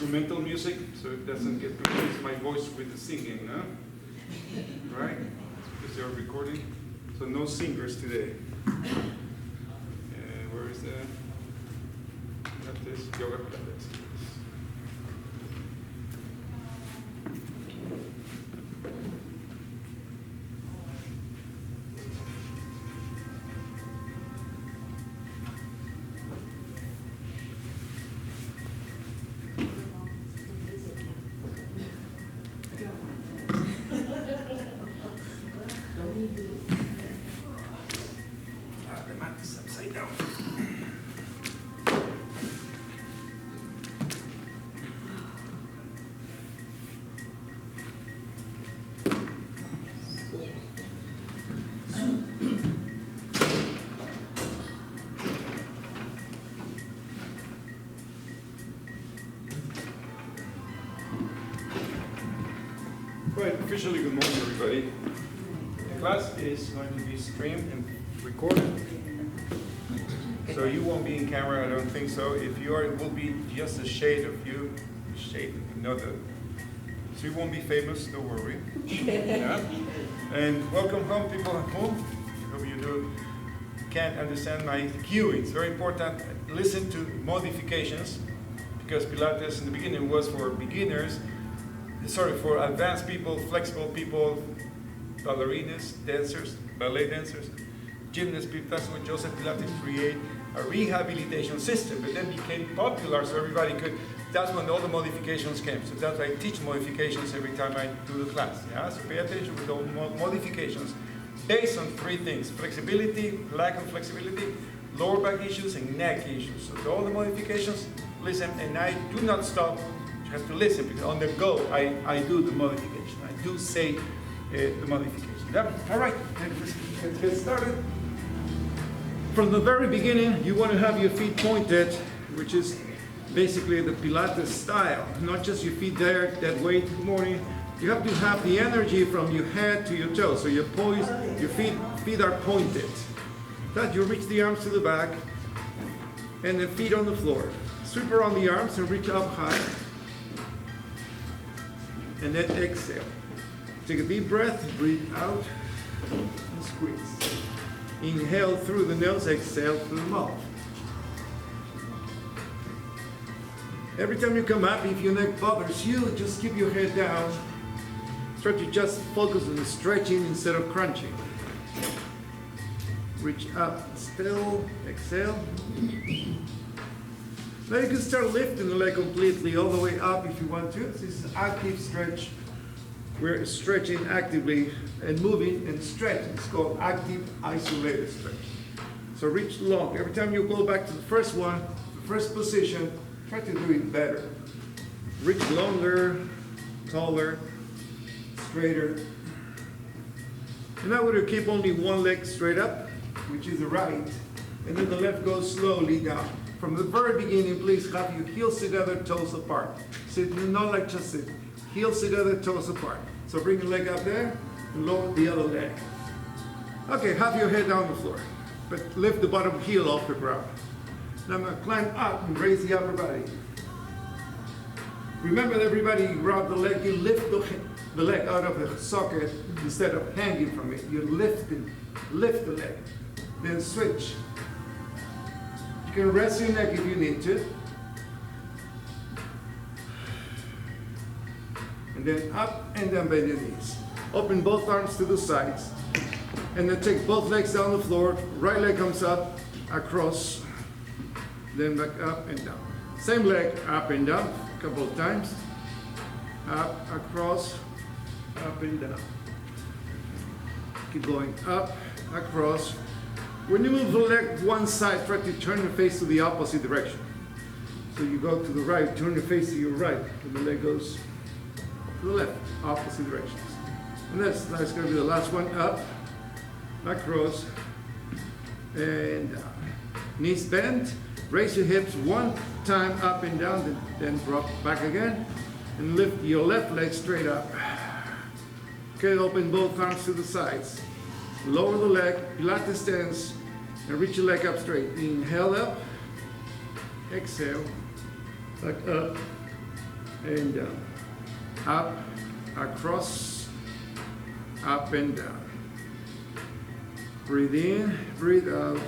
instrumental music, so it doesn't get confused my voice with the singing, no? Right? Because they're recording. So no singers today. Where is the Pilates? Yoga Pilates. The mat is upside down. Right, officially good morning everybody. The class is going to be streamed and recorded. So you won't be in camera, I don't think so. If you are, it will be just a shade of you. Shade, not a. So you won't be famous, don't worry. Yeah? And welcome home, people at home. I hope you can't understand my cueing. It's very important. Listen to modifications, because Pilates in the beginning was for beginners. Sorry, for advanced people, flexible people, ballerinas, dancers, ballet dancers, gymnasts. That's what Joseph Pilates created, a rehabilitation system, but then became popular so everybody could. That's when all the modifications came. So that's why I teach modifications every time I do the class. Yeah? So pay attention with all modifications based on three things: flexibility, lack of flexibility, lower back issues, and neck issues. So all the modifications, listen, and I do not stop. You have to listen, because on the go, I do the modification. I do say the modification. Yeah? All right, let's get started. From the very beginning, you want to have your feet pointed, which is basically the Pilates style. Not just your feet there, that way. Good morning. You have to have the energy from your head to your toes. So your feet are pointed. That you reach the arms to the back, and the feet on the floor. Sweep around the arms and reach up high. And then exhale. Take a deep breath, breathe out, and squeeze. Inhale through the nose, exhale through the mouth. Every time you come up, if your neck bothers you, just keep your head down. Try to just focus on stretching instead of crunching. Reach up, still, exhale. Now you can start lifting the leg completely all the way up if you want to. This is an active stretch. We're stretching actively and moving and stretching. It's called active isolated stretch. So reach long. Every time you go back to the first one, the first position, try to do it better. Reach longer, taller, straighter. And now we're going to keep only one leg straight up, which is the right, and then the left goes slowly down. From the very beginning, please have your heels together, toes apart. Sit, not like just sit. Heels together, toes apart. So bring the leg up there and lower the other leg. Okay, have your head down the floor, but lift the bottom heel off the ground. Now I'm going to climb up and raise the upper body. Remember, everybody, you grab the leg, you lift the leg out of the socket instead of hanging from it. You lift the leg, then switch. You can rest your neck if you need to. And then up and then bend your knees. Open both arms to the sides. And then take both legs down the floor. Right leg comes up, across, then back up and down. Same leg, up and down, a couple of times. Up, across, up and down. Keep going up, across. When you move the leg one side, try to turn your face to the opposite direction. So you go to the right, turn your face to your right, and the leg goes to the left, opposite directions. And that's going to be the last one. Up, across, and down. Knees bent. Raise your hips one time up and down, then drop back again, and lift your left leg straight up. Okay, open both arms to the sides. Lower the leg, Pilates stance, and reach your leg up straight. Inhale up, exhale, back up, and down. Up, across, up and down. Breathe in, breathe out.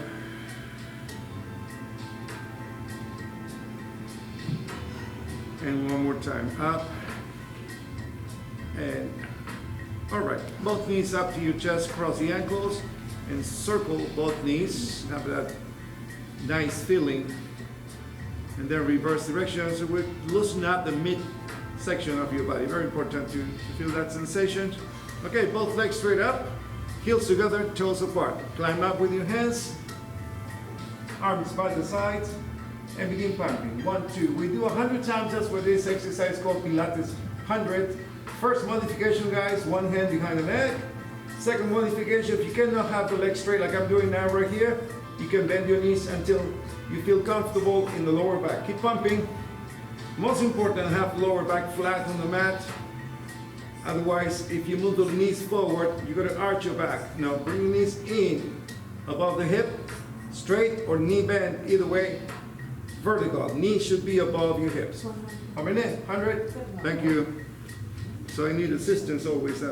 And one more time, up and down. All right, both knees up to your chest, cross the ankles, and circle both knees. Have that nice feeling. And then reverse direction, so we loosen up the midsection of your body. Very important to feel that sensation. Okay, both legs straight up, heels together, toes apart. Climb up with your hands, arms by the sides, and begin pumping. 1, 2. We do 100 times just for this exercise called Pilates 100. First modification, guys, one hand behind the leg. Second modification, if you cannot have the legs straight like I'm doing now right here, you can bend your knees until you feel comfortable in the lower back. Keep pumping. Most important, have lower back flat on the mat. Otherwise, if you move the knees forward, you're going to arch your back. Now bring your knees in above the hip, straight or knee bend, either way, vertical. Knee should be above your hips. How many? 100? Thank you. So I need assistance always.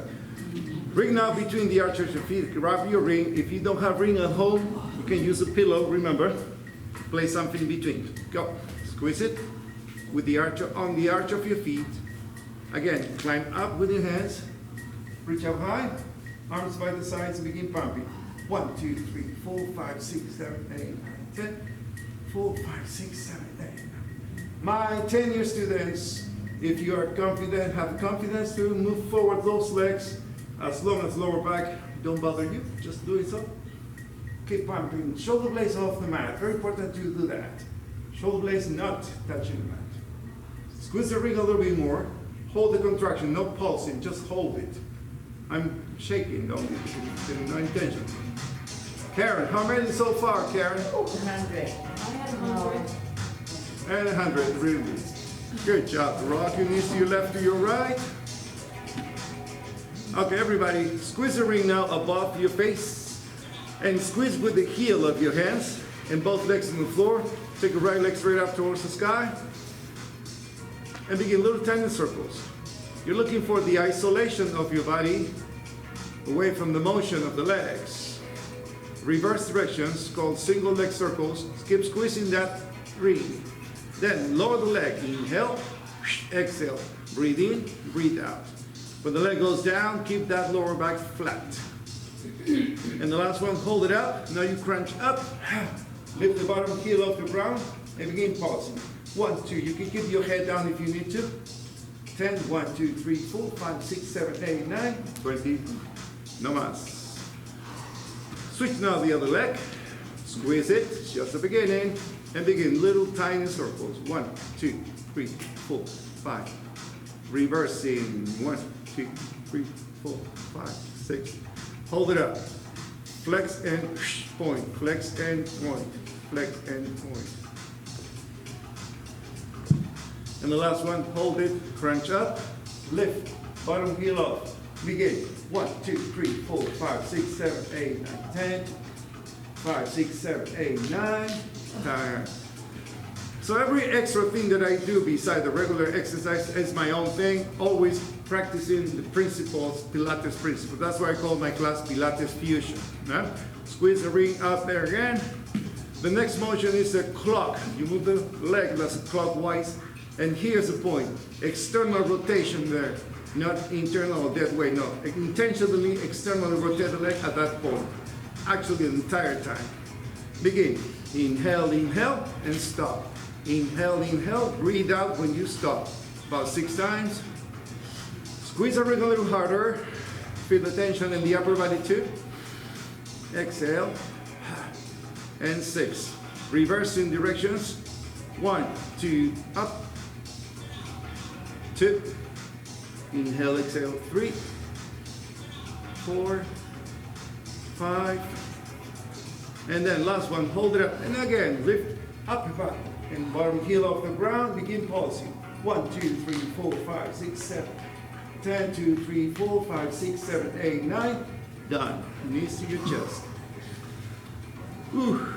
Ring now between the arches of your feet. Grab your ring. If you don't have ring at home, you can use a pillow, remember. Place something in between. Go. Squeeze it with the arch on the arch of your feet. Again, climb up with your hands. Reach up high. Arms by the sides and begin pumping. 1, 2, 3, 4, 5, 6, 7, 8, 9, 10. 4, 5, 6, 7, 8. My 10-year students, if you are confident, have confidence to move forward those legs as long as lower back don't bother you. Just do it so. Keep pumping. Shoulder blades off the mat. Very important to do that. Shoulder blades not touching the mat. Squeeze the ring a little bit more. Hold the contraction, no pulsing, just hold it. I'm shaking, no intention. Karen, how many so far, Karen? 100. I had 100. And 100, really. Good job. Rock your knees to your left, to your right. Okay, everybody, squeeze the ring now above your face. And squeeze with the heel of your hands and both legs on the floor. Take your right leg straight up towards the sky. And begin little tiny circles. You're looking for the isolation of your body away from the motion of the legs. Reverse directions called single leg circles. Keep squeezing that ring. Then lower the leg. Inhale, exhale. Breathe in, breathe out. When the leg goes down, keep that lower back flat. And the last one, hold it up. Now you crunch up. Lift the bottom heel off the ground and begin pulsing. 1, 2. You can keep your head down if you need to. 10. 1, 2, 3, 4, 5, 6, 7, 8, 9, 20. No más. Switch now the other leg. Squeeze it. It's just the beginning. And begin little tiny circles. 1, 2, 3, 4, 5. Reversing. 1, 2, 3, 4, 5, 6. Hold it up. Flex and point. Flex and point. Flex and point. And the last one, hold it, crunch up, lift, bottom heel off. Begin. 1, 2, 3, 4, 5, 6, 7, 8, 9, 10. 5, 6, 7, 8, 9. Time. So every extra thing that I do beside the regular exercise is my own thing, always practicing the principles, Pilates principles. That's why I call my class Pilates Fusion. Yeah? Squeeze the ring up there again. The next motion is a clock. You move the leg, that's clockwise. And here's the point, external rotation there, not internal or dead weight, no. Intentionally externally rotate the leg at that point, actually the entire time. Begin, inhale, inhale, and stop. Inhale, inhale, breathe out when you stop. About 6 times. Squeeze the ring a little harder, feel the tension in the upper body too. Exhale, and 6. Reversing directions, 1, 2, up. 2, inhale, exhale, 3, 4, 5, and then last one, hold it up, and again, lift up and back, and bottom heel off the ground, begin pulsing. 1, 2, 3, 4, 5, 6, 7, 10, 2, 3, 4, 5, 6, 7, 8, 9, done. Knees to your chest. Whew.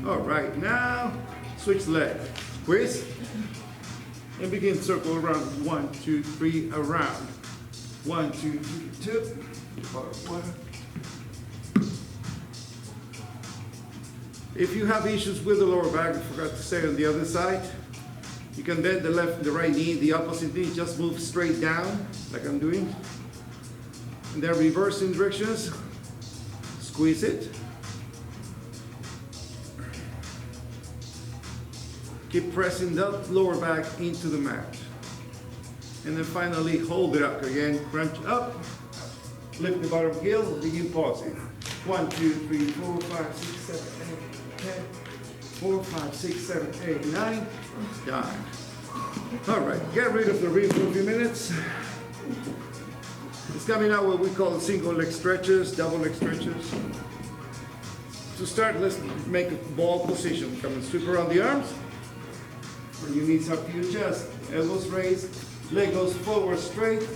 All right, now switch leg. Squeeze. And begin circle around. 1, 2, 3, around. 1, 2, 3, 2. One. If you have issues with the lower back, I forgot to say on the other side, you can bend the left and the right knee, the opposite knee, just move straight down, like I'm doing. And then reverse in directions. Squeeze it. Keep pressing the lower back into the mat. And then finally hold it up again, crunch up. Lift the bottom heel, begin pausing. 1, 2, 3, 4, 5, 6, 7, 8, 10. 4, 5, 6, 7, 8, 9. Done. All right, get rid of the rib for a few minutes. It's coming out what we call single leg stretches, double leg stretches. To start, let's make a ball position. Come and sweep around the arms. Bring your knees up to your chest. Elbows raised, leg goes forward straight.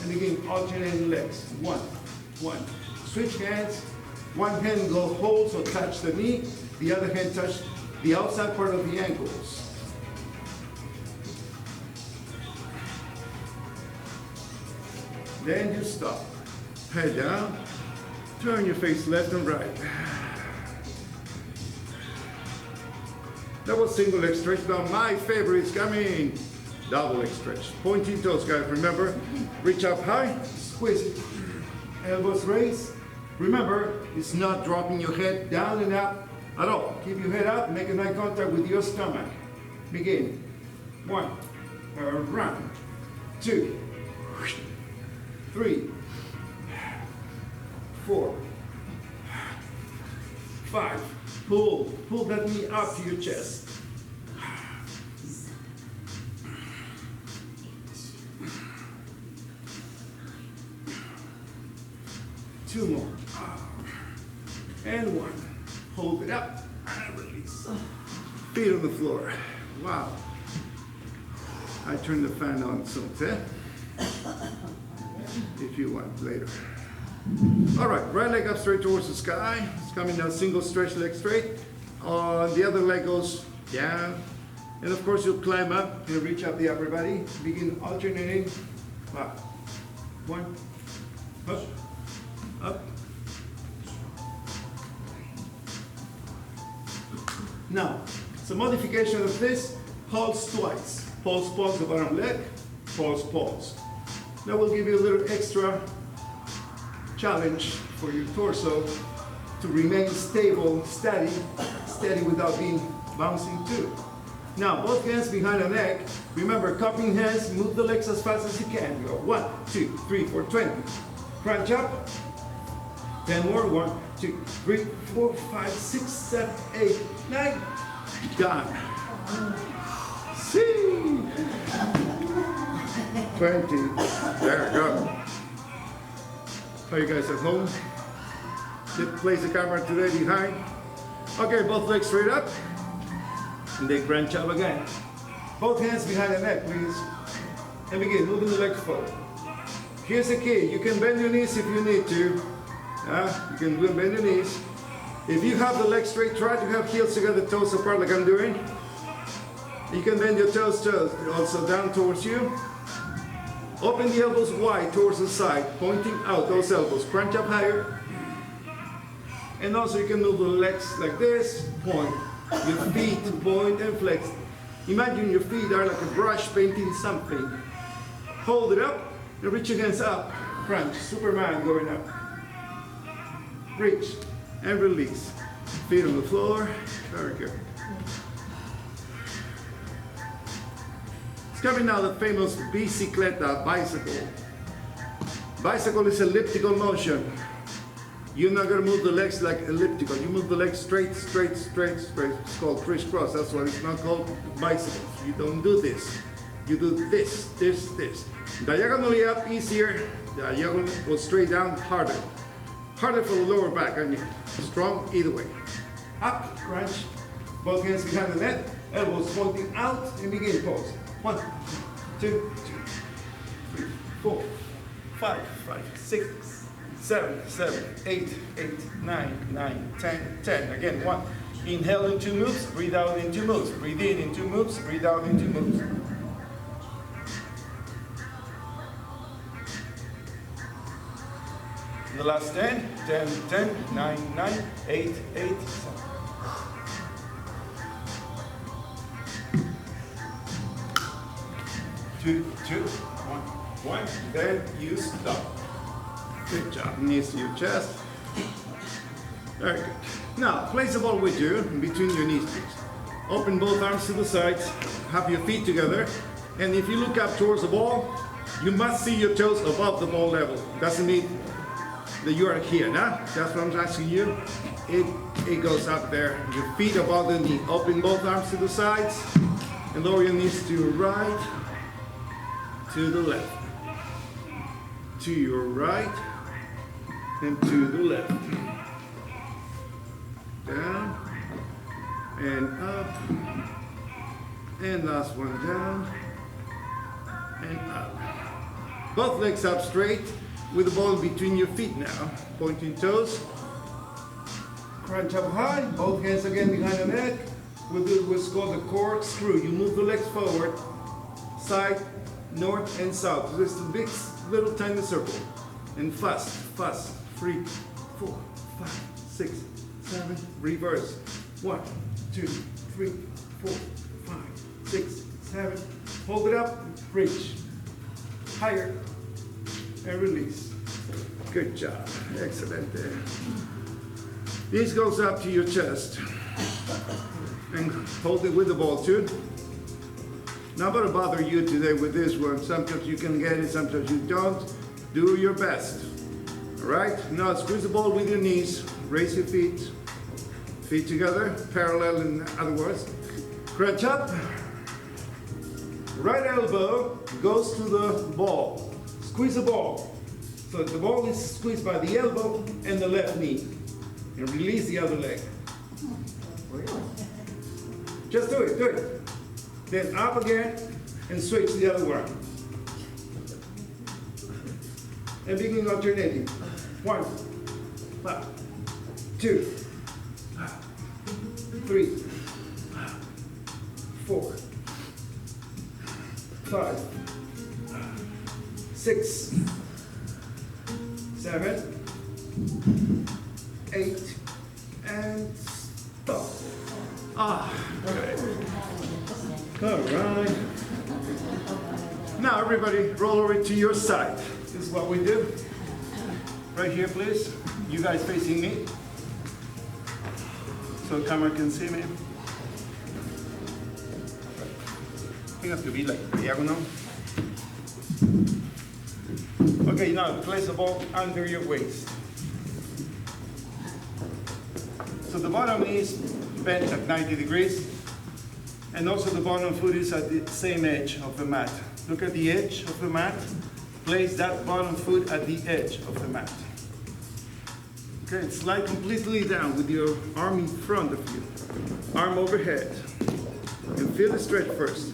And again, alternating legs. 1, 1. Switch hands. One hand go hold, so touch the knee. The other hand touch the outside part of the ankles. Then you stop. Head down. Turn your face left and right. That was single leg stretch. Now my favorite is coming. Double leg stretch. Pointing toes, guys. Remember, reach up high, squeeze it. Elbows raised. Remember, it's not dropping your head down and up at all. Keep your head up, make eye contact with your stomach. Begin. 1, around. 2, 3, 4, 5. Pull that knee up to your chest. 2 more. And 1. Hold it up and release. Feet on the floor. Wow. I turn the fan on soon, eh? If you want later. All right, right leg up straight towards the sky. It's coming down, single stretch leg straight. The other leg goes down. And of course you'll climb up and reach up the upper body. Begin alternating. Wow. 1, up, up. Now, it's a modification of this. Pulse twice. Pulse, pulse the bottom leg. Pulse, pulse. That will give you a little extra challenge for your torso to remain stable, steady without being bouncing too. Now, both hands behind the neck. Remember, cupping hands, move the legs as fast as you can. Go 1, 2, 3, 4, 20. Crunch up. 10 more. 1, 2, 3, 4, 5, 6, 7, 8, 9. Done. See. 20. There we go. How you guys at home? Place the camera today behind. Okay, both legs straight up. And then crunch up again. Both hands behind the neck, please. And begin moving the legs forward. Here's the key. You can bend your knees if you need to. You can bend your knees. If you have the legs straight, try to have heels together, toes apart like I'm doing. You can bend your toes also down towards you. Open the elbows wide towards the side, pointing out those elbows. Crunch up higher. And also you can move the legs like this, point. Your feet point and flex. Imagine your feet are like a brush painting something. Hold it up and reach your hands up. Crunch, Superman going up. Reach and release. Feet on the floor. Very good. It's coming now the famous bicicleta, bicycle. Bicycle is elliptical motion. You're not going to move the legs like elliptical. You move the legs straight, straight, straight, straight. It's called crisscross. That's why it's not called bicycles. You don't do this. You do this, this, this. Diagonally up, easier. Diagonally go straight down, harder. Harder for the lower back, and strong either way. Up, crunch. Both hands behind the neck. Elbows pointing out and begin pose. 1, 2, 3, 4, 5, 6, 7, 8, 9, 10. Again, 1. Inhale in 2 moves, breathe out in 2 moves. Breathe in 2 moves, breathe out in 2 moves. The last 10, 10, 10, 9, 9, 8, 8, 7. Two, two, one, one. Then you stop. Good job. Knees to your chest. Very good. Now, place the ball with you in between your knees, please. Open both arms to the sides. Have your feet together. And if you look up towards the ball, you must see your toes above the ball level. Doesn't mean that you are here, nah? That's what I'm asking you. It goes up there. Your feet above the knee. Open both arms to the sides. And lower your knees to right, to the left. To your right, and to the left. Down, and up, and last one down, and up. Both legs up straight, with the ball between your feet now. Pointing toes. Crunch up high, both hands again behind the neck. We'll do what's called a corkscrew. You move the legs forward, side, north and south. Just a big, little tiny circle. And fast, fast. 3, 4, 5, 6, 7, reverse. 1, 2, 3, 4, 5, 6, 7. Hold it up, reach. Higher, and release. Good job, excellent there. This goes up to your chest. And hold it with the ball too. Not gonna bother you today with this one. Sometimes you can get it, sometimes you don't. Do your best. All right, now squeeze the ball with your knees. Raise your feet. Feet together, parallel in other words. Crunch up. Right elbow goes to the ball. Squeeze the ball. So the ball is squeezed by the elbow and the left knee. And release the other leg. Just do it, do it. Then up again and switch the other one. And begin alternating. 1, 2, 3, 4, 5, 6, 7, 8, and stop. Good. All right. Now everybody roll over to your side. This is what we do. Right here, please. You guys facing me. So the camera can see me. You have to be like diagonal. Okay, now place the ball under your waist. So the bottom is bent at 90 degrees. And also the bottom foot is at the same edge of the mat. Look at the edge of the mat. Place that bottom foot at the edge of the mat. Okay, slide completely down with your arm in front of you. Arm overhead. And feel the stretch first.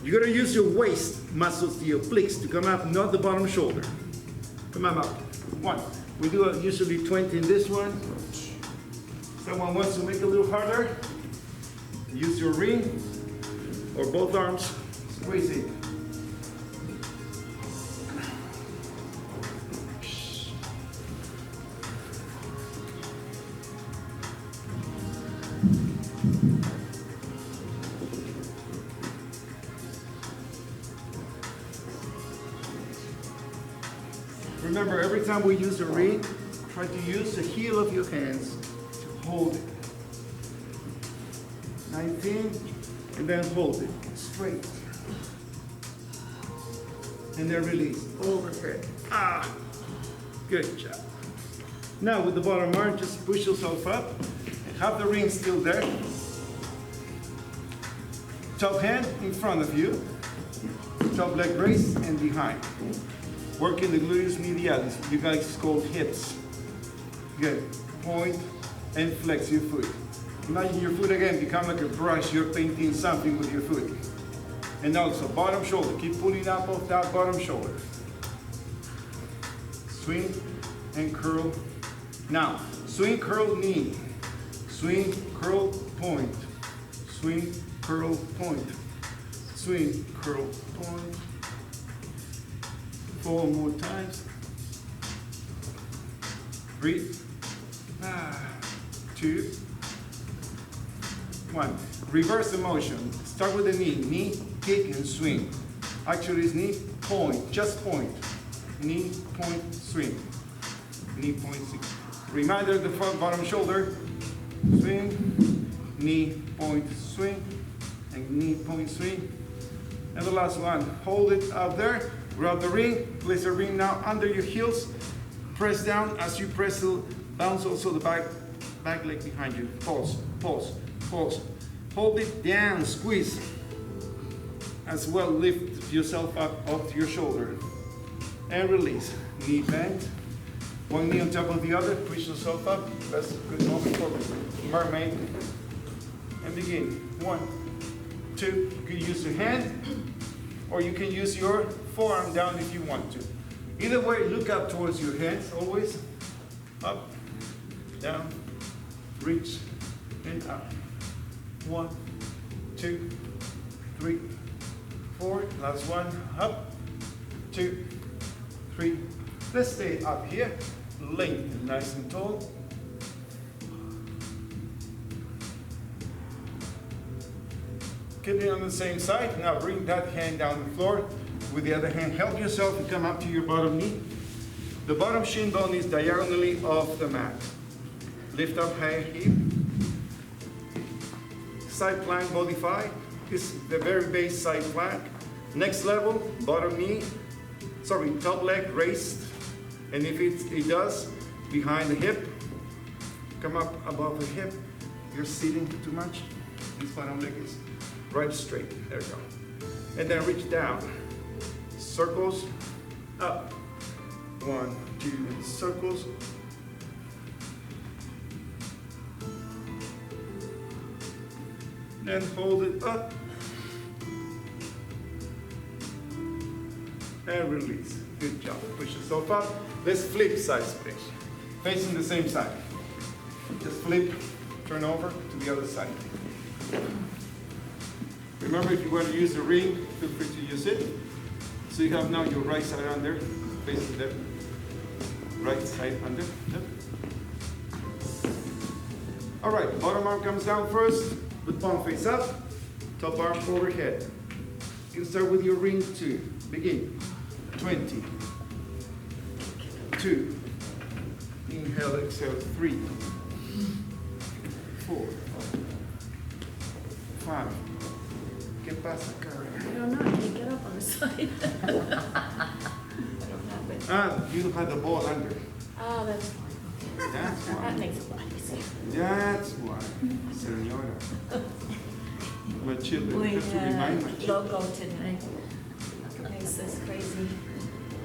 You're gonna use your waist muscles, your obliques, to come up, not the bottom shoulder. Come on up. 1. We do usually 20 in this one. Someone wants to make it a little harder. Use your ring or both arms. Squeeze it. Remember, every time we use the ring, try to use the heel of your hands to hold it. 19, and then hold it straight. And then release, overhead. Good job. Now with the bottom arm, just push yourself up and have the ring still there. Top hand in front of you. Top leg raised and behind. Working the gluteus medialis, you guys call hips. Good. Point and flex your foot. Imagine your foot again become like a brush, you're painting something with your foot. And also bottom shoulder, keep pulling up off that bottom shoulder. Swing and curl. Now, swing, curl, knee. Swing, curl, point. Swing, curl, point. Swing, curl, point. 4 more times. 3, 2, 1. Reverse the motion. Start with the knee. Knee, kick, and swing. Actually, it's knee, point, just point. Knee, point, swing. Knee, point, swing. Reminder, the front, bottom shoulder. Swing, knee, point, swing, and knee, point, swing. And the last one, hold it up there, grab the ring, place the ring now under your heels, press down. As you press, bounce also the back leg behind you. Pulse, pulse, pulse. Hold it down, squeeze. As well, lift yourself up off your shoulder. And release. Knee bent. One knee on top of the other, push yourself up. That's a good moment for mermaid. And begin. 1, 2, you can use your hand, or you can use your forearm down if you want to. Either way, look up towards your hands, always. Up, down, reach, and up. 1, 2, 3, 4. Last one. Up, 2, 3. Let's stay up here. Lengthen, nice and tall. Keep it on the same side. Now bring that hand down the floor. With the other hand, help yourself to come up to your bottom knee. The bottom shin bone is diagonally off the mat. Lift up high hip. Side plank modify. This is the very base side plank. Next level, bottom knee. Sorry, top leg raised. And if it does, behind the hip. Come up above the hip. You're sitting too much. This bottom leg is right straight. There you go. And then reach down. Circles up. 1, 2, circles. Then hold it up. And release. Good job. Push yourself up. Let's flip side split. Facing the same side. Just flip, turn over to the other side. Remember, if you want to use the ring, feel free to use it. So you have now your right side under, facing the right side under. Yep. All right, bottom arm comes down first, with palm face up, top arm overhead. You can start with your ring 2. Begin. 20. 2. Inhale, exhale, 3. 4. 5. ¿Qué pasa, Karen? I don't know, I can't get up on the side. I don't have it. You had the ball under. Oh, that's fine. That's why. That makes it a lot easier. That's why, senora. My children We have to remind my had children. logo today. Makes us crazy.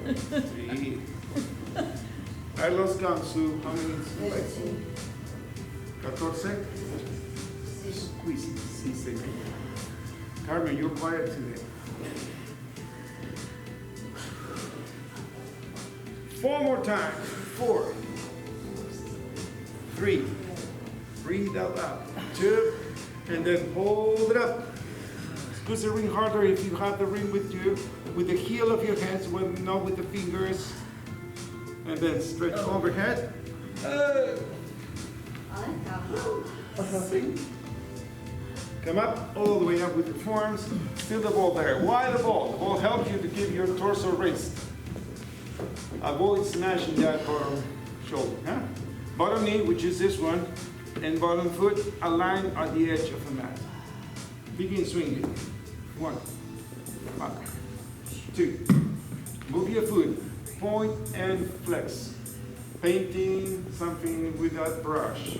Sí. I lost count, Sue. How many? 14? Squeeze. Sí, señor. Carmen, you're quiet today. 4 more times. 4. 3. Breathe out loud. 2. And then hold it up. Squeeze the ring harder if you have the ring with you. With the heel of your hands, not with the fingers. And then stretch overhead. Come up all the way up with the forearms. Still the ball there. Why the ball? The ball helps you to keep your torso raised. Avoid smashing that bottom shoulder. Huh? Bottom knee, which is this one, and bottom foot aligned at the edge of the mat. Begin swinging. 1. Up. 2. Move your foot. Point and flex. Painting something with that brush.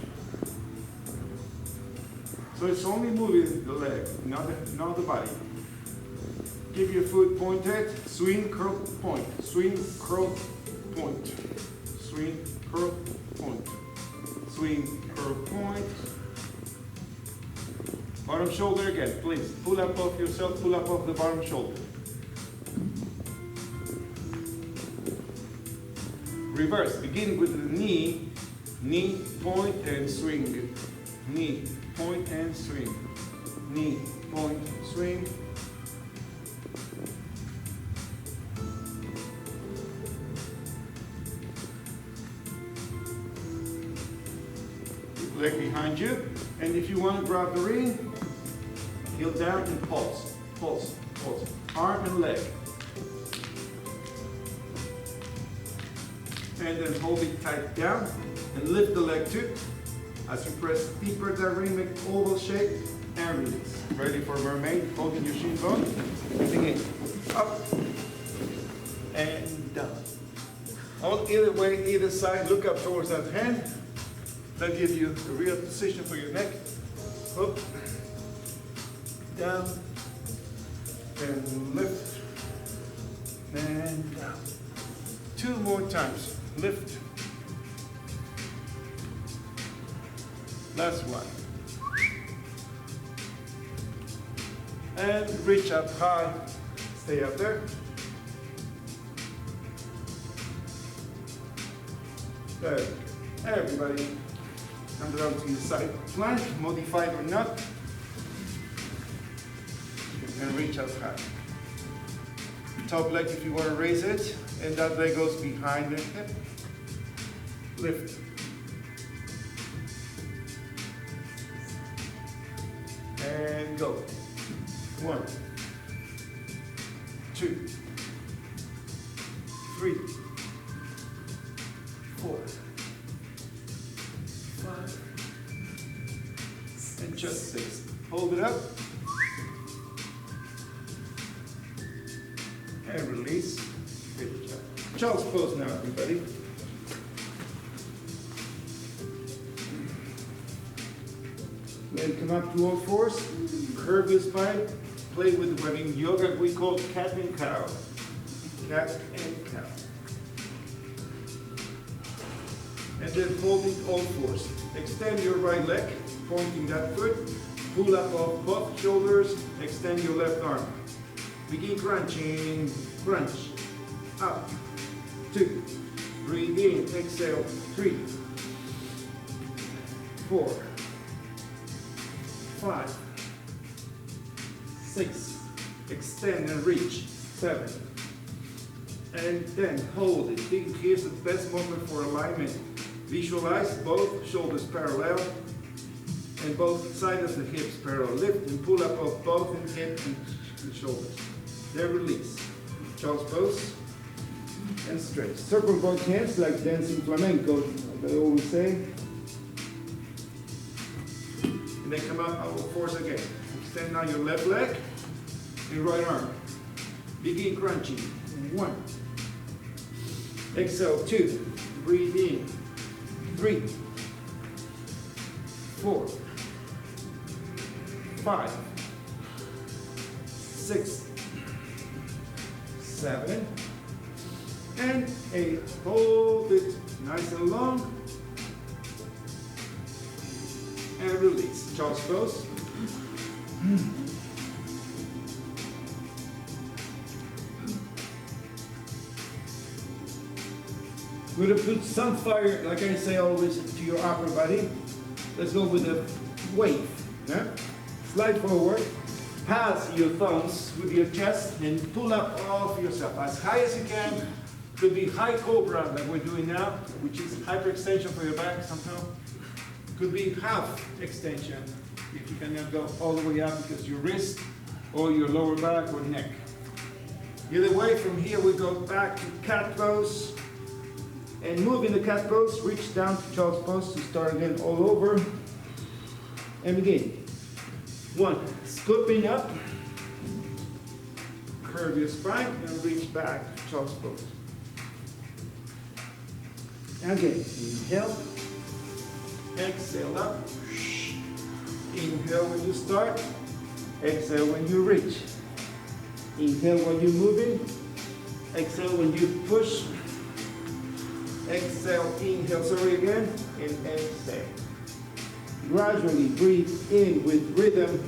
So it's only moving the leg, not the body. Keep your foot pointed. Swing, curl, point. Swing, curl, point. Swing, curl, point. Swing, curl, point. Bottom shoulder again, please. Pull up off yourself, pull up off the bottom shoulder. Reverse, begin with the knee, point and swing. Knee, point and swing. Knee, point, swing. leg behind you. And if you want to grab the ring, heel down and pulse, pulse, pulse. Arm and leg. And then hold it tight down and lift the leg too. As you press deeper, that ring make oval shape and release. Ready for mermaid, holding your shin bone. Again, up and down. All either way, either side, look up towards that hand. That gives you the real position for your neck. Up, down, and lift, and down. 2 more times. Lift. Last one. And reach up high. Stay up there. Good. Everybody, come down to your side plank, modified or not. And reach up high. Top leg if you want to raise it, and that leg goes behind the hip. Lift. And go. 1, 2, 3, 4, 5, and just 6. Hold it up. And release. Good job. Child's pose now, everybody. Then come up to all fours, curve your spine, play with what in yoga we call cat and cow. Cat and cow. And then holding all fours. Extend your right leg, pointing that foot. Pull up off both shoulders, extend your left arm. Begin crunching, crunch. Up, 2, breathe in, exhale, 3, 4, 5, 6, extend and reach, 7, and then hold it. Here's the best moment for alignment. Visualize both shoulders parallel and both sides of the hips parallel. Lift and pull up off both in hip and shoulders. Then release. Child's pose and stretch. Circle both hands like dancing flamenco, like I always say. And then come up all fours again. Extend now your left leg and right arm. Begin crunching. 1. Exhale, 2. Breathe in. 3. 4. 5. 6. 7. And 8. Hold it nice and long. And release. Child's pose. We're going to put some fire, like I say always, to your upper body. Let's go with a wave. Yeah? Slide forward. Pass your thumbs with your chest and pull up off yourself as high as you can. Could be high cobra like we're doing now, which is hyperextension for your back somehow. Could be half extension if you cannot go all the way up because your wrist or your lower back or neck. Either way, from here we go back to cat pose. And move in the cat pose, reach down to child's pose to start again all over. And begin. 1, scooping up. Curve your spine and reach back to child's pose. Again, inhale. Exhale up. Inhale when you start. Exhale when you reach. Inhale when you're moving. Exhale when you push. Exhale, inhale, sorry again, and exhale. Gradually breathe in with rhythm.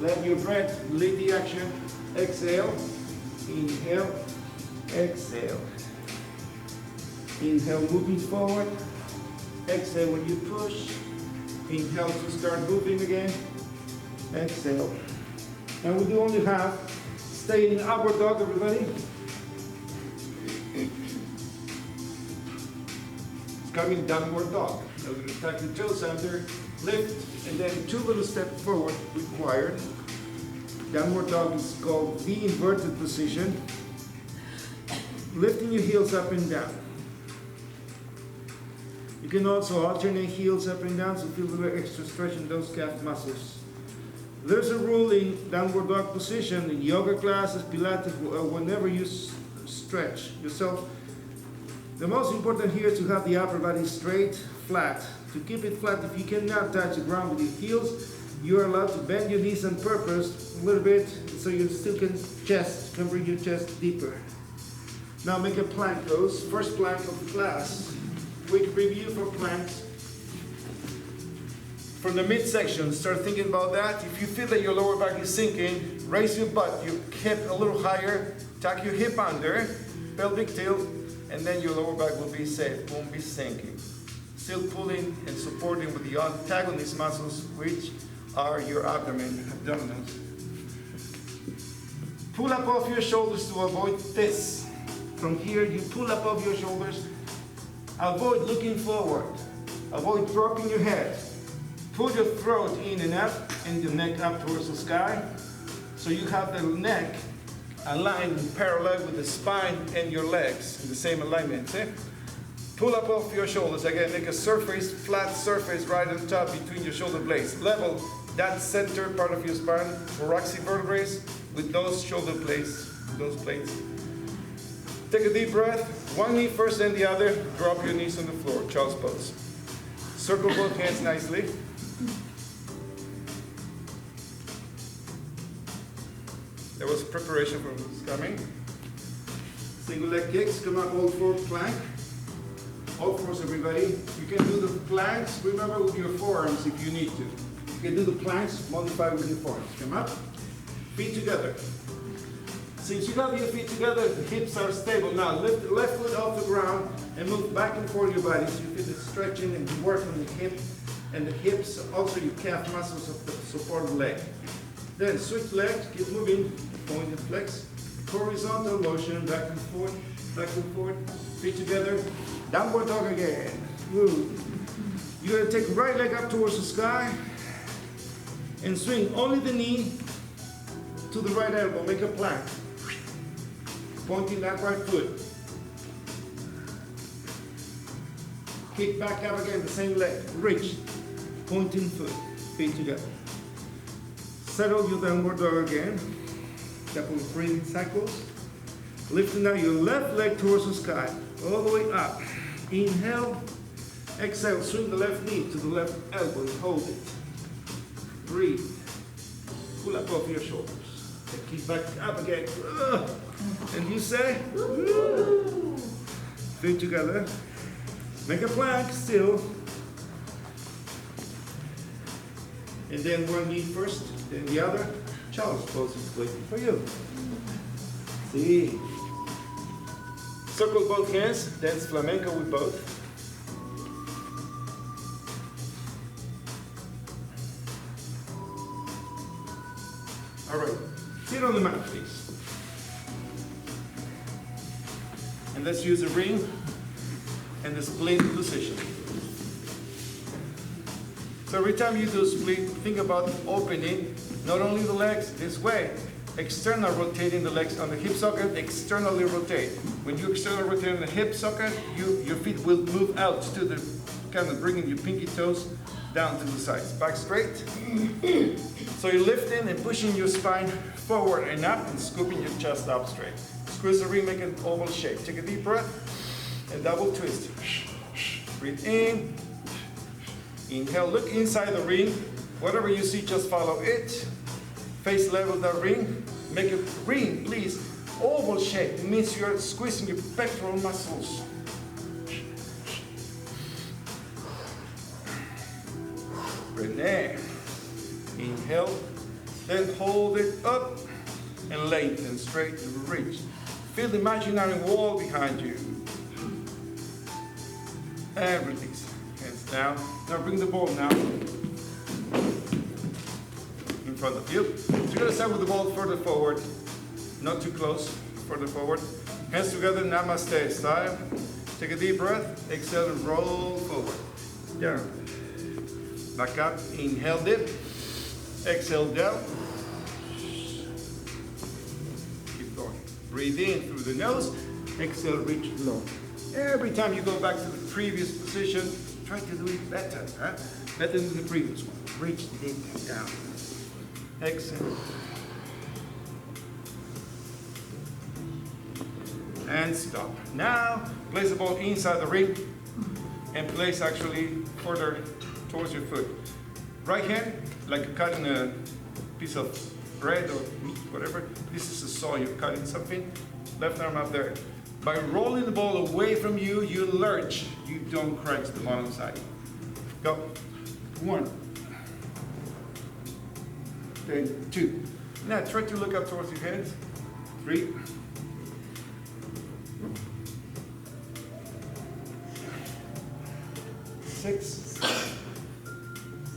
Let your breath lead the action. Exhale, inhale, exhale. Inhale, moving forward. Exhale when you push. Inhale to start moving again. Exhale. And we do only half. Stay in upward dog, everybody. coming downward dog. Now we're going to tuck the toes under, lift, and then 2 little steps forward required. Downward dog is called the inverted position. Lifting your heels up and down. You can also alternate heels up and down, so feel a little extra stretch in those calf muscles. There's a rule in downward dog position in yoga classes, Pilates, whenever you stretch yourself. The most important here is to have the upper body straight, flat. To keep it flat, if you cannot touch the ground with your heels, you're allowed to bend your knees on purpose a little bit so you still can bring your chest deeper. Now make a plank pose, first plank of the class. Quick review for planks. From the midsection, start thinking about that. If you feel that your lower back is sinking, raise your butt, your hip a little higher, tuck your hip under, pelvic tilt, and then your lower back will be safe, won't be sinking. Still pulling and supporting with the antagonist muscles, which are your abdomen, abdominals. Pull up off your shoulders to avoid this. From here, you pull up off your shoulders. Avoid looking forward. Avoid dropping your head. Pull your throat in and up, and your neck up towards the sky. So you have the neck aligned and parallel with the spine and your legs in the same alignment. See? Pull up off your shoulders. Again, make a surface, flat surface right on top between your shoulder blades. Level that center part of your spine, thoracic vertebrae, with those shoulder blades, those plates. Take a deep breath. One knee first, then the other. Drop your knees on the floor. Child's pose. Circle both hands nicely. There was preparation for what's coming. Single leg kicks. Come up, all four plank. All fours, everybody. You can do the planks. Remember with your forearms if you need to. You can do the planks. Modify with your forearms. Come up. Feet together. Since you have your feet together, the hips are stable. Now lift the left foot off the ground and move back and forth your body. So you feel the stretching and you work on the hip and the hips, also your calf muscles of the supported leg. Then switch legs, keep moving, point and flex. Horizontal motion, back and forth, feet together. Downward dog again. Woo. You're gonna take right leg up towards the sky and swing only the knee to the right elbow, make a plank. Pointing that right foot. Kick back up again, the same leg. Reach. Pointing foot. Feet together. Settle your downward dog again. Couple of breathing cycles. Lifting now your left leg towards the sky. All the way up. Inhale. Exhale. Swing the left knee to the left elbow and hold it. Breathe. Pull up off your shoulders. And keep back up again. And you say, woo. Feet together. Make a plank still. And then one knee first, then the other. Child's pose is waiting for you. See. Circle both hands, dance flamenco with both. All right, sit on the mat, please. And let's use a ring and the split position. So every time you do split, think about opening not only the legs this way, external rotating the legs on the hip socket, externally rotate. When you externally rotate on the hip socket, your feet will move out to the, kind of bringing your pinky toes down to the sides. Back straight. So you're lifting and pushing your spine forward and up and scooping your chest up straight. Squeeze the ring, make an oval shape. Take a deep breath and double twist. Breathe in. Inhale, look inside the ring. Whatever you see, just follow it. Face level the ring. Make a ring, please. Oval shape. It means you're squeezing your pectoral muscles. Breathe in. Inhale. Then hold it up and lengthen straight and reach. Feel the imaginary wall behind you. And release. Hands down. Now bring the ball now in front of you. So you're going to start with the ball further forward. Not too close. Further forward. Hands together, namaste style. Take a deep breath. Exhale and roll forward. Down. Back up. Inhale, dip. Exhale, down. Keep going. Breathe in through the nose. Exhale, reach low. Every time you go back to the previous position, try to do it better. Huh? Better than the previous one. Reach deep down. Exhale. And stop. Now, place the ball inside the ring and place actually further towards your foot. Right hand, like you're cutting a piece of bread or meat, whatever. This is a saw, you're cutting something. Left arm up there. By rolling the ball away from you, you lurch. You don't crunch the bottom side. Go. 1. Then 2. Now try to look up towards your hands. 3. 6,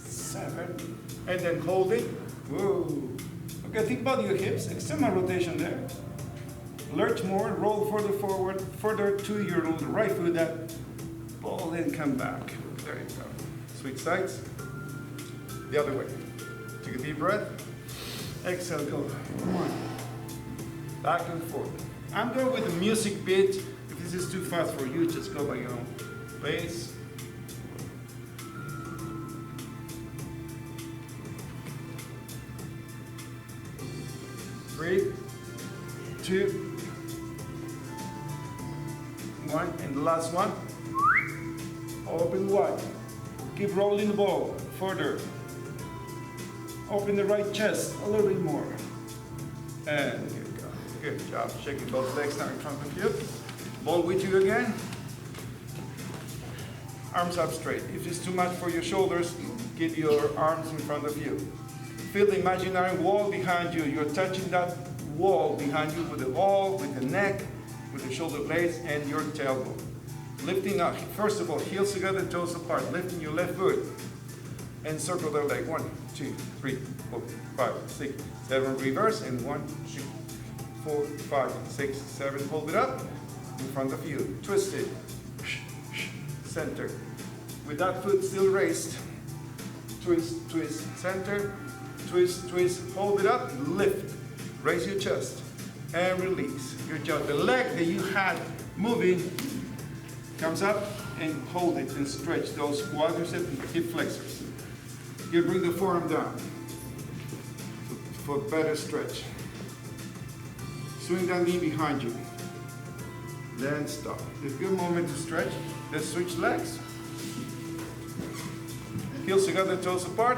7, and then hold it. Whoa. Okay, think about your hips. External rotation there. Lurch more, roll further forward, further to your right foot, that ball, then come back. There you go. Switch sides. The other way. Take a deep breath. Exhale, go. 1. Back and forth. I'm going with the music beat. If this is too fast for you, just go by your own pace. 3, 2, 1, and the last one. Open wide. Keep rolling the ball further. Open the right chest a little bit more. And here we go. Good job. Shaking both legs now in front of you. Ball with you again. Arms up straight. If it's too much for your shoulders, get your arms in front of you. Feel the imaginary wall behind you. You're touching that wall behind you with the ball, with the neck, with the shoulder blades, and your tailbone. Lifting up. First of all, heels together, toes apart. Lifting your left foot. And circle the leg. 1, 2, 3, 4, 5, 6, 7. Reverse. And 1, 2, 4, 5, 6, 7. Hold it up in front of you. Twist it. Center. With that foot still raised. Twist, twist, center. Twist, twist, hold it up, lift. Raise your chest and release. Good job. The leg that you had moving comes up and hold it and stretch those quadriceps and hip flexors. You bring the forearm down for better stretch. Swing that knee behind you. Then stop. It's a good moment to stretch. Let's switch legs. Heels together, toes apart.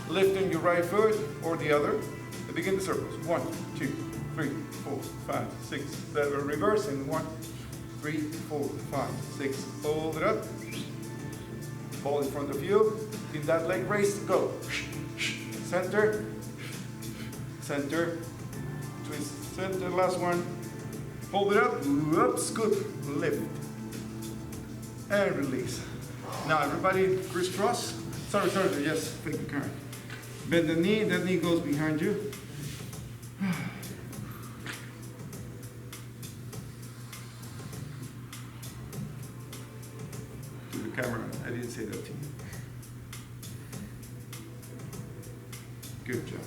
Lifting your right foot or the other. And begin the circles. 1, 2, 3, 4, 5, 6, 7. Reverse. And 1, 3, 4, 5, 6. Hold it up. Ball in front of you. Keep that leg raised. Go. Center. Center. Twist. Center. Last one. Hold it up. Up. Scoop. Lift. And release. Now everybody crisscross. Sorry. Yes. Thank you, Karen. Bend the knee. That knee goes behind you. To the camera. I didn't say that to you. Good job.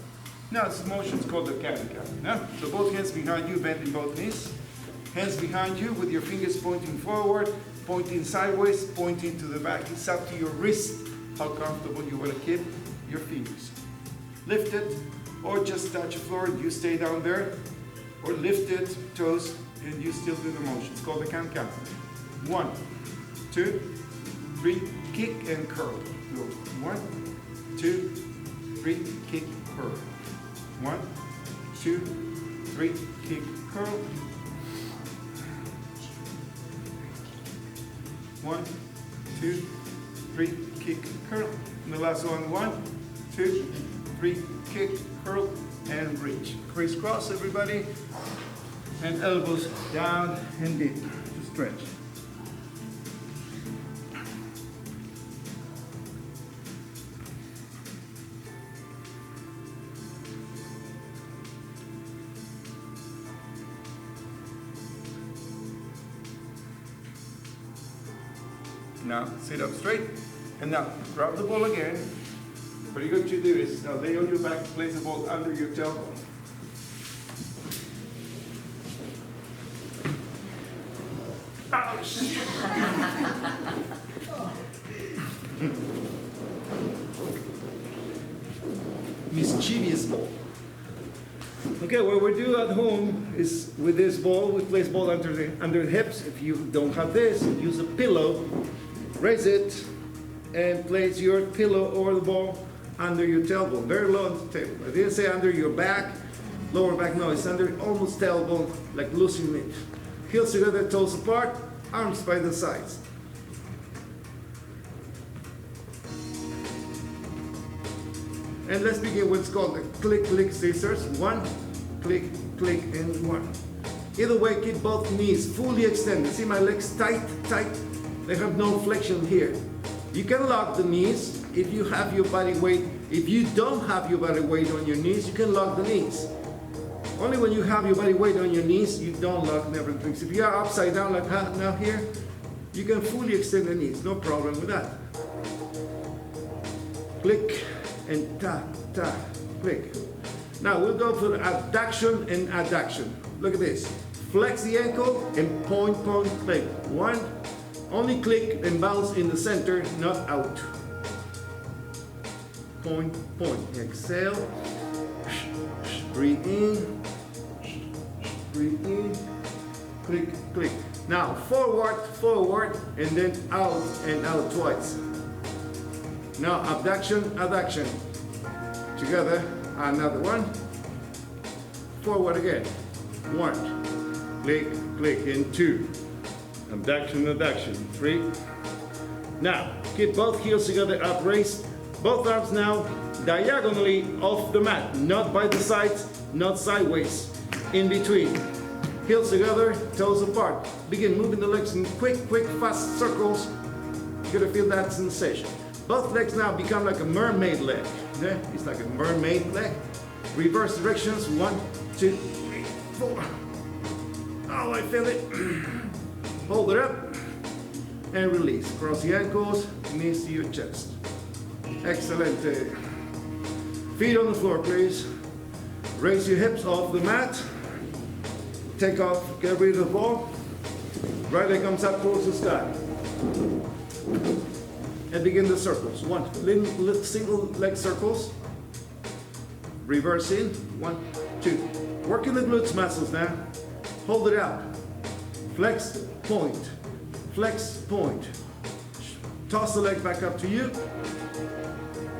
Now this motion is called the can-can. Yeah? So both hands behind you, bending both knees. Hands behind you with your fingers pointing forward, pointing sideways, pointing to the back. It's up to your wrist how comfortable you want to keep your fingers. Lift it, or just touch the floor and you stay down there. Or lift it, toes, and you still do the motion. It's called the can-can. 1, 2, 3, kick and curl. Go. 1, 2, 3, kick, curl. 1, 2, 3, kick, curl. 1, 2, 3, kick, curl. And the last one, 1, 2, 3, kick, curl, and reach. Crisscross, everybody. And elbows down and deep to stretch. Now sit up straight. And now drop the ball again. What you're going to do is now lay on your back, place the ball under your tailbone. Ouch! Mischievous ball. Okay, what we do at home is with this ball, we place ball under the hips. If you don't have this, use a pillow, raise it, and place your pillow or the ball under your tailbone, very low on the table. I didn't say under your back, lower back, no, it's under almost tailbone, like loosening it. Heels together, toes apart, arms by the sides. And let's begin what's called the click, click scissors. One, click, click, and one. Either way, keep both knees fully extended. See my legs tight, tight? They have no flexion here. You can lock the knees if you have your body weight. If you don't have your body weight on your knees, you can lock the knees. Only when you have your body weight on your knees, you don't lock never things. If you are upside down like now here, you can fully extend the knees, no problem with that. Click and tap, tap, click. Now we'll go for abduction and adduction. Look at this. Flex the ankle and point, point, click. One, only click and bounce in the center, not out. Point, point. Exhale. Breathe in. Breathe in. Click, click. Now forward, forward, and then out and out twice. Now abduction, adduction. Together, another one. Forward again. One. Click, click, and two. Abduction, adduction. Three. Now, keep both heels together, upraised. Both arms now diagonally off the mat. Not by the sides, not sideways. In between. Heels together, toes apart. Begin moving the legs in quick, quick, fast circles. You're gonna feel that sensation. Both legs now become like a mermaid leg. Yeah? It's like a mermaid leg. Reverse directions. 1, 2, 3, 4. Oh, I feel it. Hold it up and release. Cross the ankles, knees to your chest. Excellent. Feet on the floor, please. Raise your hips off the mat. Take off, get rid of the ball. Right leg comes up towards the sky. And begin the circles. One, little single leg circles. Reverse in. 1, 2. Working the glutes muscles now. Hold it out. Flex, point. Flex, point. Toss the leg back up to you.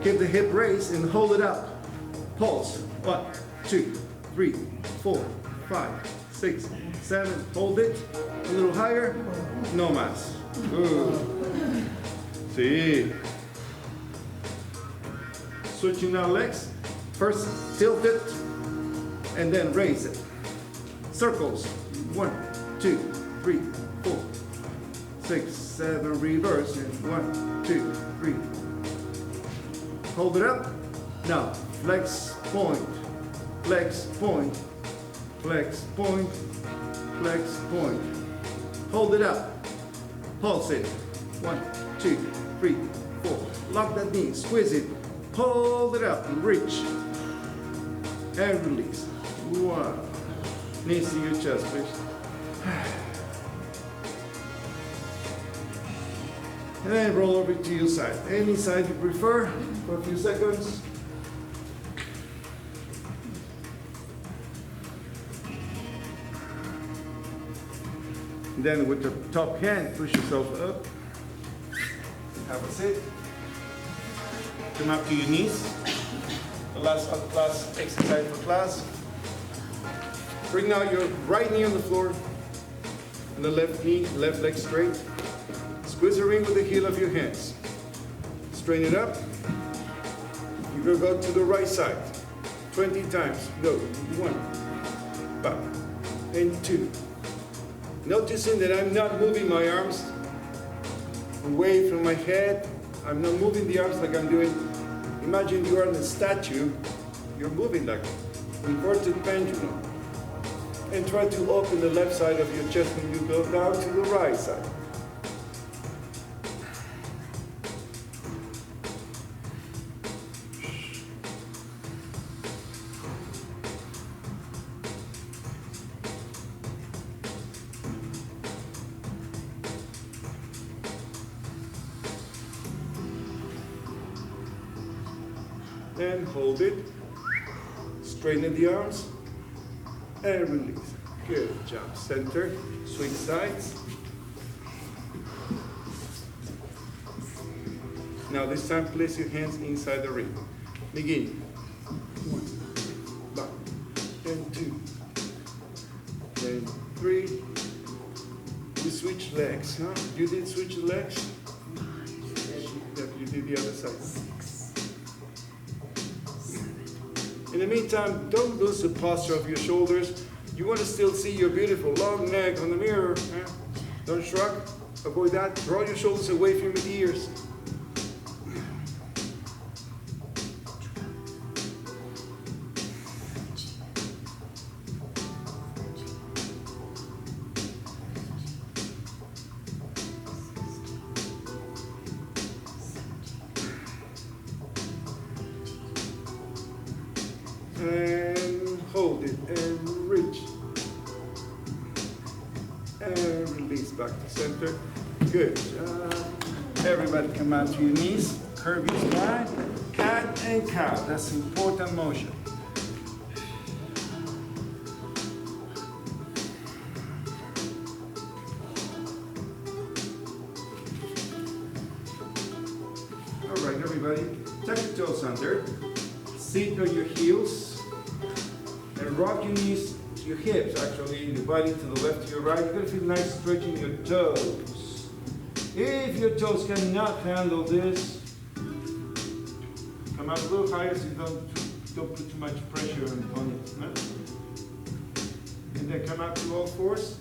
Keep the hip raised and hold it up. Pulse. 1, 2, 3, 4, 5, 6, 7. Hold it. A little higher. No más. Good. See. Switching our legs. First tilt it and then raise it. Circles. 1, 2, 3, 4, 6, 7. Reverse. And 1, 2, 3. Hold it up. Now flex, point, flex, point, flex, point, flex, point. Hold it up. Pulse it. 1, 2, 3, 4. Lock that knee. Squeeze it. Hold it up. Reach. And release. 1. Knees to your chest, please. And then roll over to your side. Any side you prefer for a few seconds. Then with the top hand, push yourself up. Have a sit. Come up to your knees. The last exercise for class. Bring now your right knee on the floor and the left knee, left leg straight. Squeeze the ring with the heel of your hands. Straighten it up. You're going to go to the right side. 20 times. Go. 1. Back. And 2. Noticing that I'm not moving my arms away from my head. I'm not moving the arms like I'm doing. Imagine you are in a statue. You're moving like an inverted pendulum. And try to open the left side of your chest when you go down to the right side. and hold it. Straighten the arms and release. Good job. Center, swing sides. Now this time place your hands inside the ring. Begin. 1, back, and 2, then 3. We switch legs, huh? You did switch legs? Yeah, you did the other side. In the meantime, don't lose the posture of your shoulders. You want to still see your beautiful long neck on the mirror. Huh? Don't shrug. Avoid that. Draw your shoulders away from your ears. And hold it and reach and release back to center. Good job. Everybody come out to your knees, curve your spine, cat and cow. That's important motion. All right, everybody, tuck your toes under, sit on your heels. And rock your knees to your hips, actually, your body to the left to your right. You're going to feel nice stretching your toes. If your toes cannot handle this, come up a little higher so you don't put too much pressure on it. No? And then come up to all fours.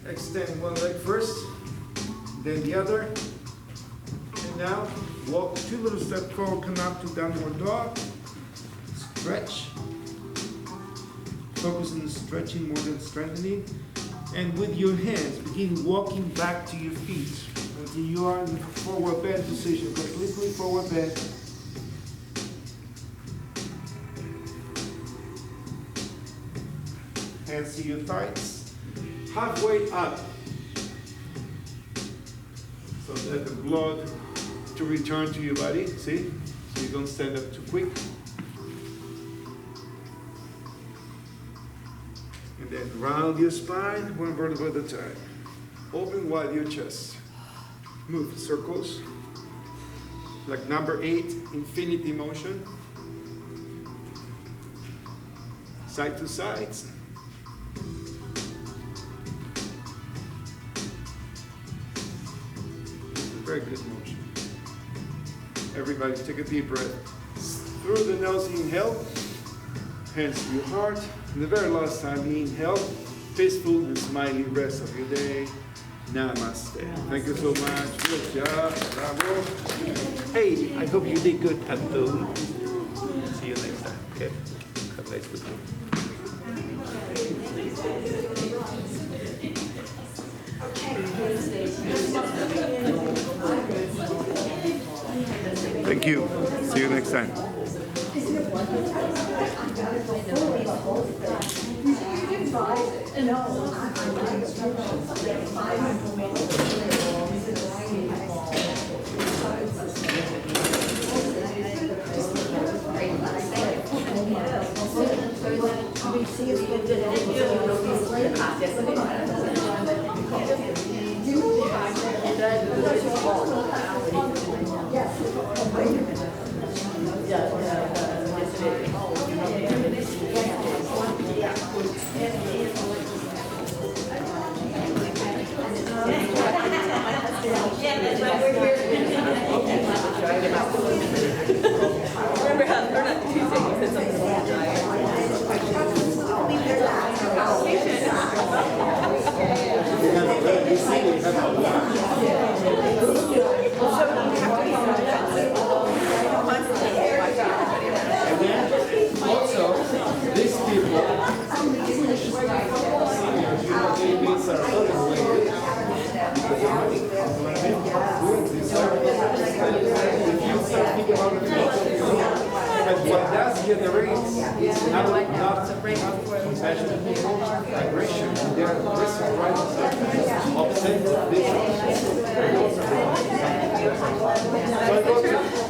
Extend one leg first, then the other. And now walk 2 little steps forward, come up to downward dog. Stretch. Focus on stretching more than strengthening. And with your hands, begin walking back to your feet until you are in the forward bend position, completely forward bend. Hands to your thighs. Halfway up. So let the blood to return to your body, see? So you don't stand up too quick. And then round your spine, 1 vertebra at a time. Open wide your chest. Move circles. Like number 8, infinity motion. Side to sides. Very good motion. Everybody take a deep breath. Through the nose, inhale. Hands to your heart. And the very last time, inhale. Peaceful and smiley rest of your day. Namaste. Thank you so much. Good job. Bravo. Hey, I hope you did good, Tattoo. See you next time. Okay. Have a nice weekend. Thank you. See you next time.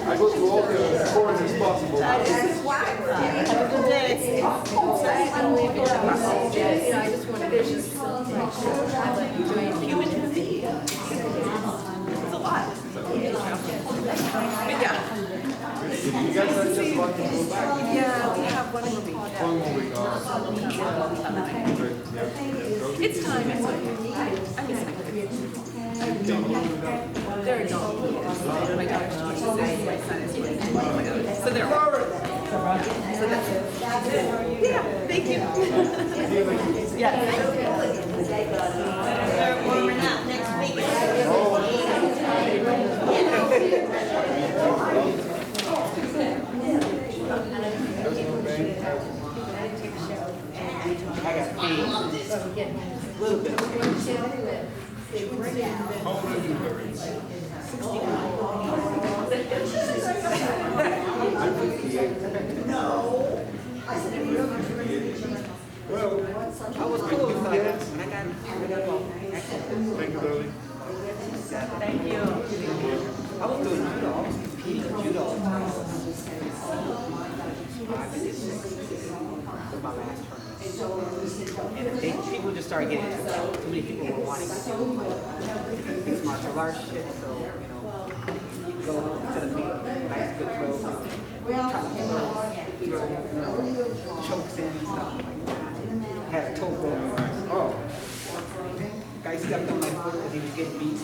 I go to all the foreigners possible. This is why we're here. Have a good day. I just wanted to just make sure I'm doing human disease. It's a lot. Yeah. You guys are just walking to go back. Yeah, we have one more week. One more week. Good. Yeah. It's time. It's like, I miss my kids. They're adult. My daughter's 26, my son is 22. Oh my God. So they're all. So that's it. Yeah, thank you. Yeah. They're warming up next week. I got paid a little bit. How old are you, Larry? Well, I was cool with that. When I got home. thank you, darling. Thank you. I was doing judo. I was competing in judo. I did 6 for my last tournament. And people just started getting too many people were wanting to do mixed martial arts shit. So, you go to the meet, nice good throws, try to throw chokes in and stuff like that. I had a toe broken. Oh. Guy stepped on my foot because he was getting beat.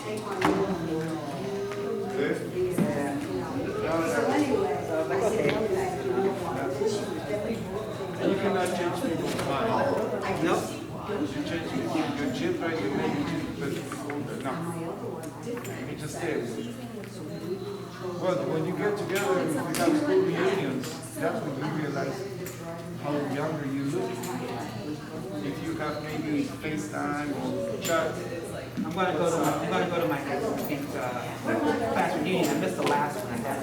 Good. Yeah. So I was like, okay. You cannot change people's mind. Nope. You change your children, you make people no. It just is. Well, when you get together and you have school reunions, that's when you realize how younger you look. If you have maybe FaceTime or chat. I'm gonna go to my next class reunion. I missed the last one I had.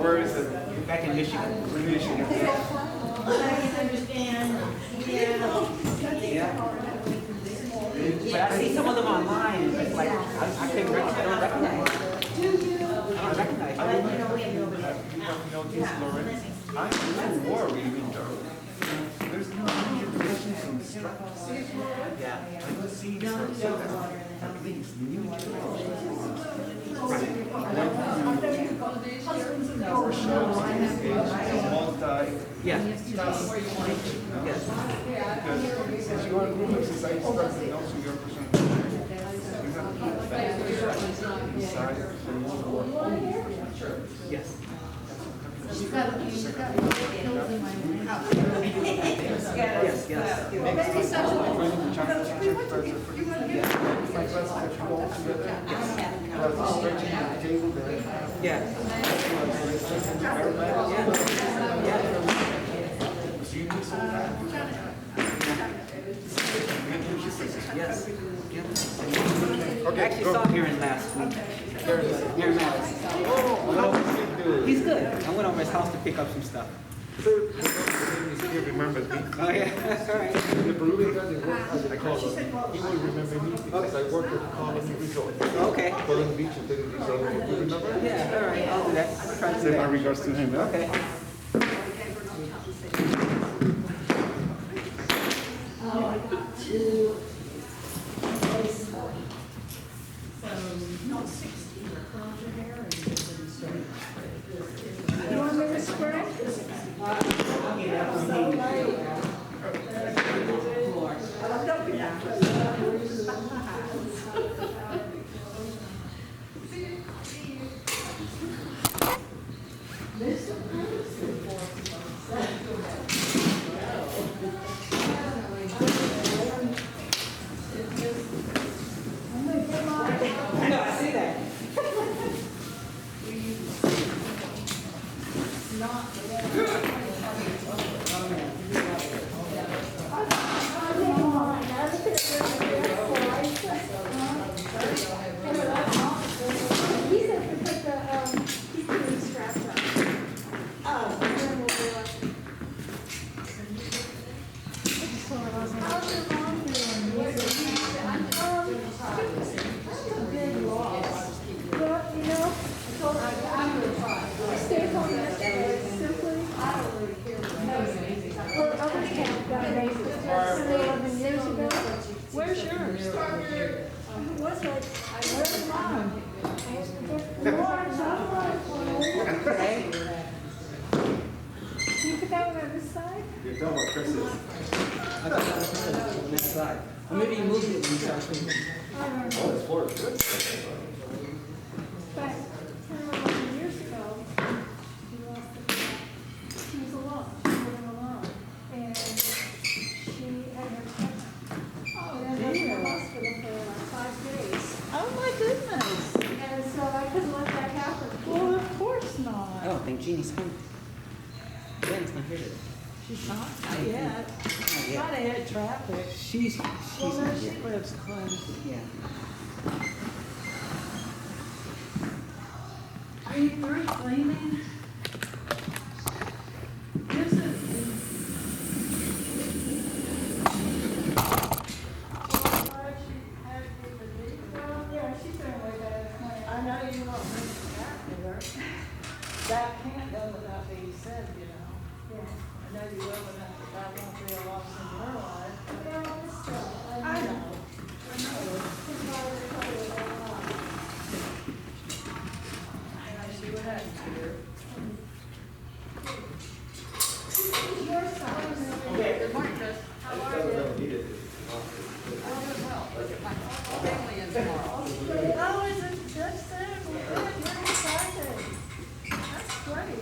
Where is it? Back in Michigan. Michigan. Yeah. But I see some of them online. And it's like I couldn't recognize. I don't recognize. I don't know if you have noticed, Lauren. I'm a little worried, there's no information from strikes. Yeah. I'm seeing some at least new generations. Our shows in this age is Yeah. multi-tasking. Yes. Because since you are a group exercise starts and also your personality, you have to put that inside for you to work. Yes. Yes. Yes. Yeah. Yes. I actually saw Aaron last week. Aaron Madison. He's good. I went over his house to pick up some stuff. He remembers me. Oh yeah, that's all right. The Peruvian guy, I call him. He will remember me because I worked at Colony Resort. Okay. Colony Beach and then you remember? Yeah, all right. I'll do that. I'll try to do Send my that. regards to him. Okay. You want me to spread? No, I see that. Stay home yesterday, simply. was like, where's mom? Can you put that one on this side? You're talking about Chris's. I thought that was on the next side. Or maybe you moved it when you started thinking. I don't know. Oh, this floor is good. But I remember years ago, she lost the cat. She was alone, she was living alone. And she had her cat. Oh, and then in the hospital for like 5 days. Oh my goodness. And so I couldn't let that happen. Well, of course I not. don't think Jeannie's home. Jen's not here today. She's not yet. Not yet. Might have had traffic. She's Well, not no, she yet. lives close. Yeah. Are you through cleaning? This is. Yeah, she's doing way better than I I know you won't miss the cat with her. That can't go without being said, you know. Yeah. I know you will, but that won't be a loss in your life. Yeah, it's still, I know. I know. His father told her that a lot. And I see what happens here. Your son. Okay, good morning, Chris. How are you? Don't need it. Family in tomorrow. Oh, is it just there? Well, good, you're excited. That's great.